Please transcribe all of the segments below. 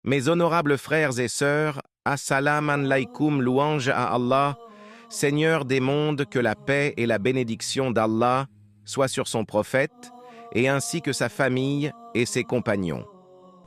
Mes honorables frères et sœurs, Assalamu alaykoum, louange à Allah, Seigneur des mondes, que la paix et la bénédiction d'Allah soient sur son prophète, et ainsi que sa famille et ses compagnons.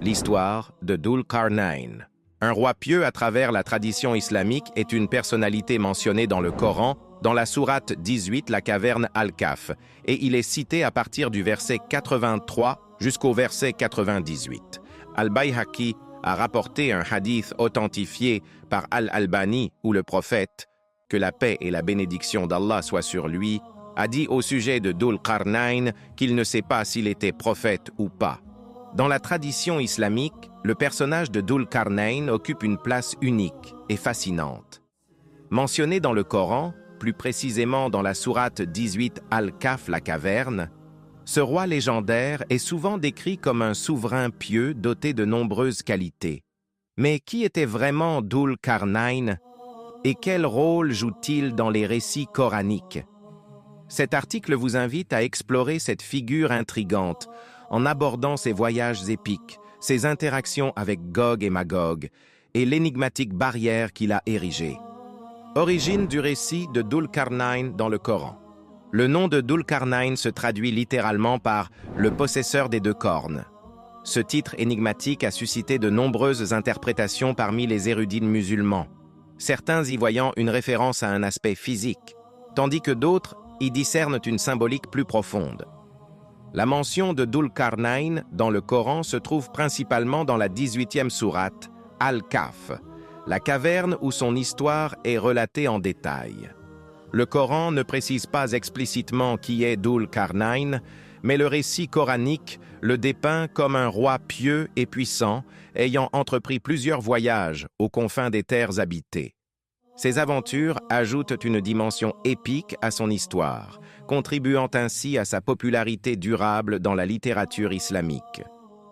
L'histoire de Dhul Qarnayn. Un roi pieux à travers la tradition islamique est une personnalité mentionnée dans le Coran, dans la sourate 18, la caverne Al-Kahf, et il est cité à partir du verset 83 jusqu'au verset 98. Al-Bayhaqi a rapporté un hadith authentifié par Al-Albani où le prophète, que la paix et la bénédiction d'Allah soient sur lui, a dit au sujet de Dhul Qarnayn qu'il ne sait pas s'il était prophète ou pas. Dans la tradition islamique, le personnage de Dhul Qarnayn occupe une place unique et fascinante. Mentionné dans le Coran, plus précisément dans la sourate 18 Al-Kahf, la caverne, ce roi légendaire est souvent décrit comme un souverain pieux doté de nombreuses qualités. Mais qui était vraiment Dhul Qarnayn et quel rôle joue-t-il dans les récits coraniques? Cet article vous invite à explorer cette figure intrigante en abordant ses voyages épiques, ses interactions avec Gog et Magog et l'énigmatique barrière qu'il a érigée. Origine du récit de Dhul Qarnayn dans le Coran. Le nom de Dhul Qarnayn se traduit littéralement par « le possesseur des deux cornes ». Ce titre énigmatique a suscité de nombreuses interprétations parmi les érudits musulmans, certains y voyant une référence à un aspect physique, tandis que d'autres y discernent une symbolique plus profonde. La mention de Dhul Qarnayn dans le Coran se trouve principalement dans la 18e sourate, Al-Kahf, la caverne où son histoire est relatée en détail. Le Coran ne précise pas explicitement qui est Dhul Qarnayn, mais le récit coranique le dépeint comme un roi pieux et puissant, ayant entrepris plusieurs voyages aux confins des terres habitées. Ces aventures ajoutent une dimension épique à son histoire, contribuant ainsi à sa popularité durable dans la littérature islamique.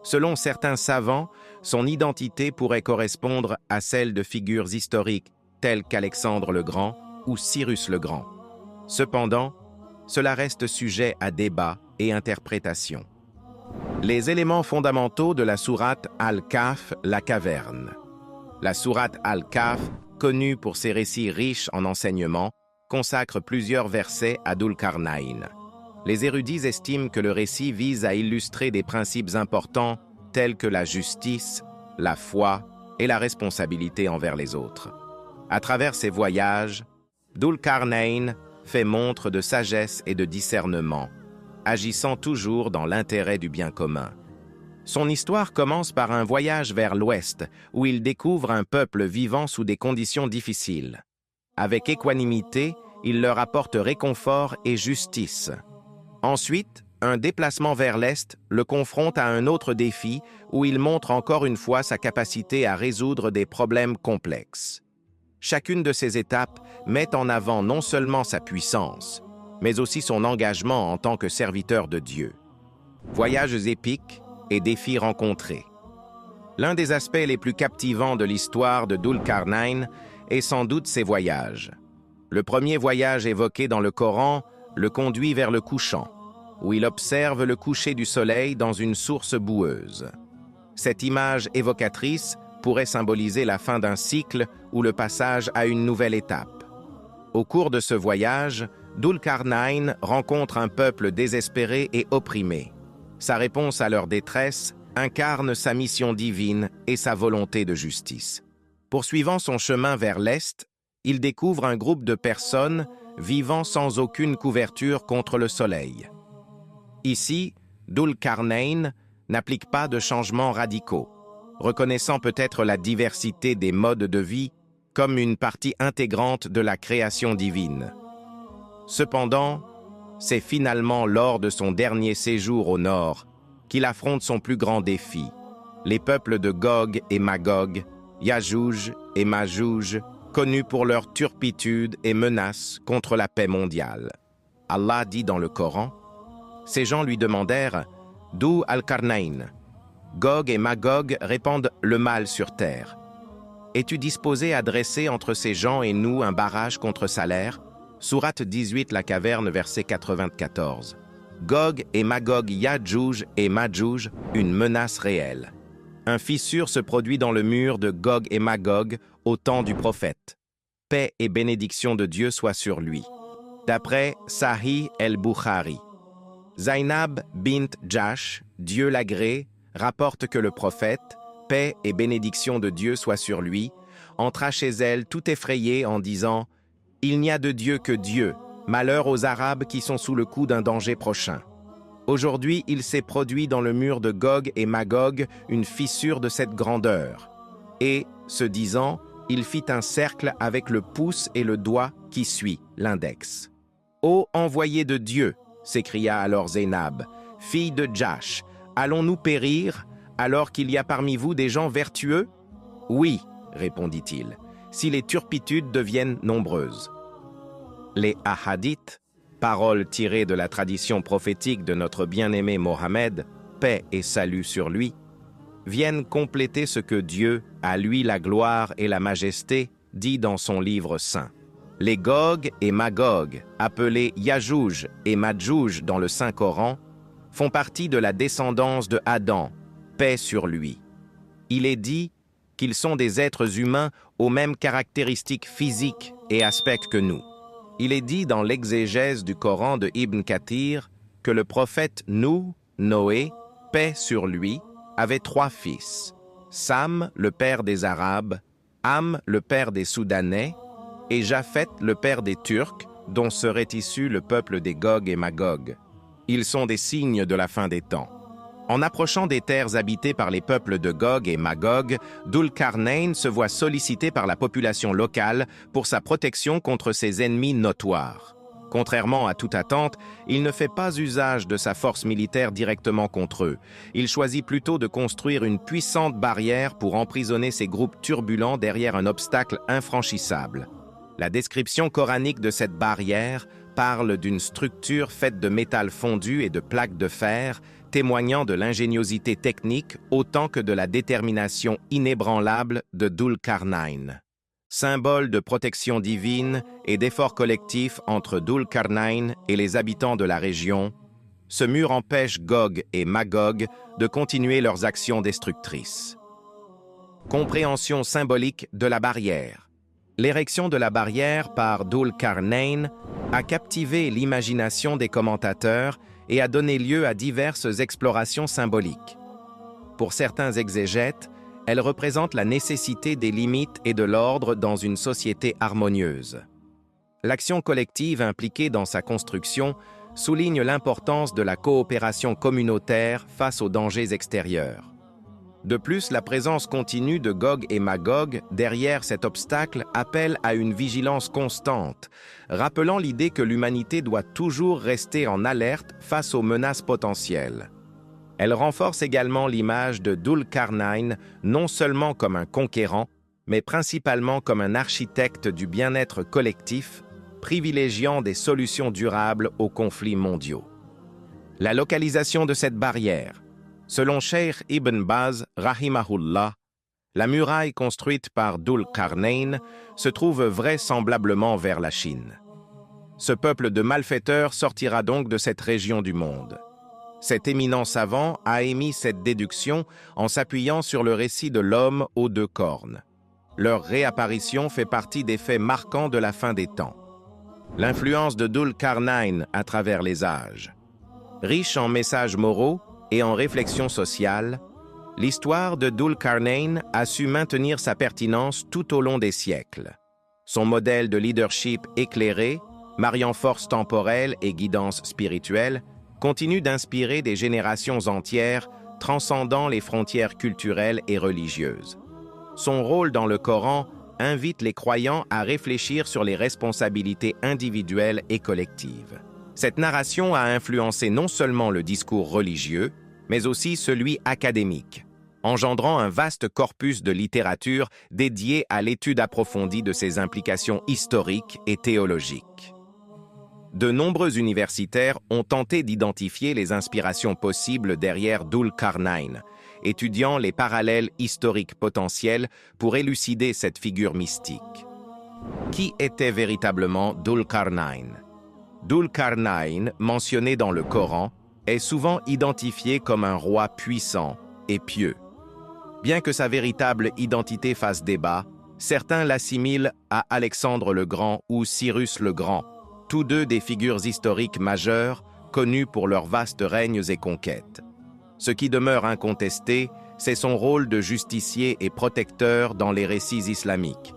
Selon certains savants, son identité pourrait correspondre à celle de figures historiques telles qu'Alexandre le Grand ou Cyrus le Grand. Cependant, cela reste sujet à débat et interprétation. Les éléments fondamentaux de la sourate Al-Kahf, la caverne. La sourate Al-Kahf, connue pour ses récits riches en enseignements, consacre plusieurs versets à Dhul Qarnayn. Les érudits estiment que le récit vise à illustrer des principes importants tels que la justice, la foi et la responsabilité envers les autres. À travers ses voyages, Dhul Qarnayn fait montre de sagesse et de discernement, agissant toujours dans l'intérêt du bien commun. Son histoire commence par un voyage vers l'ouest, où il découvre un peuple vivant sous des conditions difficiles. Avec équanimité, il leur apporte réconfort et justice. Ensuite, un déplacement vers l'est le confronte à un autre défi, où il montre encore une fois sa capacité à résoudre des problèmes complexes. Chacune de ces étapes met en avant non seulement sa puissance, mais aussi son engagement en tant que serviteur de Dieu. Voyages épiques et défis rencontrés. L'un des aspects les plus captivants de l'histoire de Dhul Qarnayn est sans doute ses voyages. Le premier voyage évoqué dans le Coran le conduit vers le couchant, où il observe le coucher du soleil dans une source boueuse. Cette image évocatrice pourrait symboliser la fin d'un cycle ou le passage à une nouvelle étape. Au cours de ce voyage, Dhul Qarnayn rencontre un peuple désespéré et opprimé. Sa réponse à leur détresse incarne sa mission divine et sa volonté de justice. Poursuivant son chemin vers l'est, il découvre un groupe de personnes vivant sans aucune couverture contre le soleil. Ici, Dhul Qarnayn n'applique pas de changements radicaux, reconnaissant peut-être la diversité des modes de vie comme une partie intégrante de la création divine. Cependant, c'est finalement lors de son dernier séjour au nord qu'il affronte son plus grand défi, les peuples de Gog et Magog, Yajouj et Majouj, connus pour leur turpitude et menaces contre la paix mondiale. Allah dit dans le Coran, « Ces gens lui demandèrent « D'où Al-Qarnayn ?» Gog et Magog répandent le mal sur terre. « Es-tu disposé à dresser entre ces gens et nous un barrage contre Salaire ?» Sourate 18, la caverne, verset 94. Gog et Magog, Yajouj et Majouj, une menace réelle. Un fissure se produit dans le mur de Gog et Magog au temps du prophète. Paix et bénédiction de Dieu soient sur lui. D'après Sahih el-Bukhari. Zainab bint Jash, Dieu l'agrée, rapporte que le prophète, paix et bénédiction de Dieu soient sur lui, entra chez elle tout effrayé en disant « Il n'y a de Dieu que Dieu, malheur aux Arabes qui sont sous le coup d'un danger prochain. Aujourd'hui, il s'est produit dans le mur de Gog et Magog une fissure de cette grandeur. » Et, ce disant, il fit un cercle avec le pouce et le doigt qui suit l'index. « Ô envoyé de Dieu !» s'écria alors Zainab, « fille de Jash, allons-nous périr alors qu'il y a parmi vous des gens vertueux ?»« Oui, » répondit-il, « si les turpitudes deviennent nombreuses. » Les hadiths, paroles tirées de la tradition prophétique de notre bien-aimé Mohammed, paix et salut sur lui, viennent compléter ce que Dieu, à lui la gloire et la majesté, dit dans son livre saint. Les Gog et Magog, appelés Yajouj et Madjouj dans le Saint-Coran, font partie de la descendance de Adam, paix sur lui. Il est dit qu'ils sont des êtres humains aux mêmes caractéristiques physiques et aspects que nous. Il est dit dans l'exégèse du Coran de Ibn Kathir que le prophète Noé, paix sur lui, avait 3 fils. Sam, le père des Arabes, Ham, le père des Soudanais, et Japhet, le père des Turcs, dont serait issu le peuple des Gog et Magog. Ils sont des signes de la fin des temps. En approchant des terres habitées par les peuples de Gog et Magog, Dhul-Qarnayn se voit sollicité par la population locale pour sa protection contre ses ennemis notoires. Contrairement à toute attente, il ne fait pas usage de sa force militaire directement contre eux. Il choisit plutôt de construire une puissante barrière pour emprisonner ces groupes turbulents derrière un obstacle infranchissable. La description coranique de cette barrière parle d'une structure faite de métal fondu et de plaques de fer, témoignant de l'ingéniosité technique autant que de la détermination inébranlable de Dhul-Qarnayn. Symbole de protection divine et d'effort collectif entre Dhul-Qarnayn et les habitants de la région, ce mur empêche Gog et Magog de continuer leurs actions destructrices. Compréhension symbolique de la barrière. L'érection de la barrière par Dhul-Qarnayn a captivé l'imagination des commentateurs et a donné lieu à diverses explorations symboliques. Pour certains exégètes, elle représente la nécessité des limites et de l'ordre dans une société harmonieuse. L'action collective impliquée dans sa construction souligne l'importance de la coopération communautaire face aux dangers extérieurs. De plus, la présence continue de Gog et Magog derrière cet obstacle appelle à une vigilance constante, rappelant l'idée que l'humanité doit toujours rester en alerte face aux menaces potentielles. Elle renforce également l'image de Dhul-Qarnayn non seulement comme un conquérant, mais principalement comme un architecte du bien-être collectif, privilégiant des solutions durables aux conflits mondiaux. La localisation de cette barrière. Selon Cheikh Ibn Baz, rahimahullah, la muraille construite par Dhul-Qarnayn se trouve vraisemblablement vers la Chine. Ce peuple de malfaiteurs sortira donc de cette région du monde. Cet éminent savant a émis cette déduction en s'appuyant sur le récit de l'homme aux 2 cornes. Leur réapparition fait partie des faits marquants de la fin des temps. L'influence de Dhul-Qarnayn à travers les âges. Riche en messages moraux et en réflexion sociale, l'histoire de Dhul-Qarnayn a su maintenir sa pertinence tout au long des siècles. Son modèle de leadership éclairé, mariant force temporelle et guidance spirituelle, continue d'inspirer des générations entières, transcendant les frontières culturelles et religieuses. Son rôle dans le Coran invite les croyants à réfléchir sur les responsabilités individuelles et collectives. Cette narration a influencé non seulement le discours religieux, mais aussi celui académique, engendrant un vaste corpus de littérature dédié à l'étude approfondie de ses implications historiques et théologiques. De nombreux universitaires ont tenté d'identifier les inspirations possibles derrière Dhul-Qarnayn, étudiant les parallèles historiques potentiels pour élucider cette figure mystique. Qui était véritablement Dhul-Qarnayn ? Dhul-Qarnayn, mentionné dans le Coran, est souvent identifié comme un roi puissant et pieux. Bien que sa véritable identité fasse débat, certains l'assimilent à Alexandre le Grand ou Cyrus le Grand, tous deux des figures historiques majeures connus pour leurs vastes règnes et conquêtes. Ce qui demeure incontesté, c'est son rôle de justicier et protecteur dans les récits islamiques.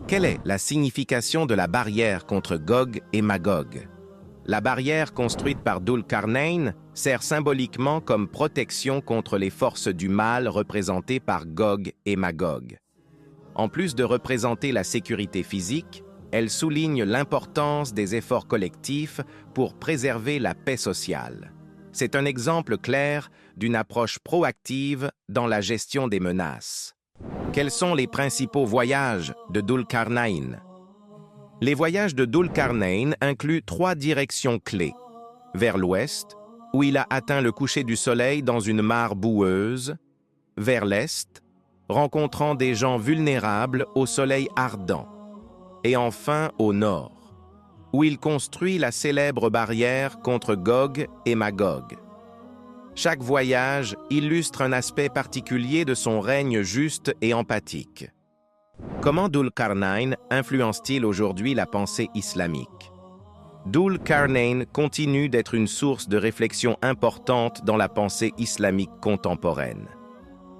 Quelle est la signification de la barrière contre Gog et Magog? La barrière construite par Dhul-Qarnayn sert symboliquement comme protection contre les forces du mal représentées par Gog et Magog. En plus de représenter la sécurité physique, elle souligne l'importance des efforts collectifs pour préserver la paix sociale. C'est un exemple clair d'une approche proactive dans la gestion des menaces. Quels sont les principaux voyages de Dhul-Qarnayn? Les voyages de Dhul-Qarnayn incluent 3 directions clés. Vers l'ouest, où il a atteint le coucher du soleil dans une mare boueuse. Vers l'est, rencontrant des gens vulnérables au soleil ardent. Et enfin au nord, où il construit la célèbre barrière contre Gog et Magog. Chaque voyage illustre un aspect particulier de son règne juste et empathique. Comment Dhul-Qarnayn influence-t-il aujourd'hui la pensée islamique? Dhul-Qarnayn continue d'être une source de réflexion importante dans la pensée islamique contemporaine.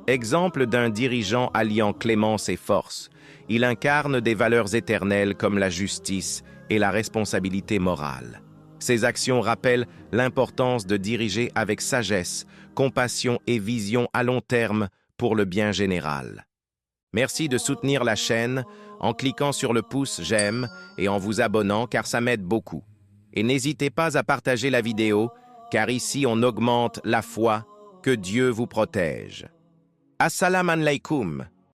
Exemple d'un dirigeant alliant clémence et force, il incarne des valeurs éternelles comme la justice et la responsabilité morale. Ses actions rappellent l'importance de diriger avec sagesse, compassion et vision à long terme pour le bien général. Merci de soutenir la chaîne en cliquant sur le pouce j'aime et en vous abonnant car ça m'aide beaucoup. Et n'hésitez pas à partager la vidéo car ici on augmente la foi. Que Dieu vous protège. Assalamu alaikum.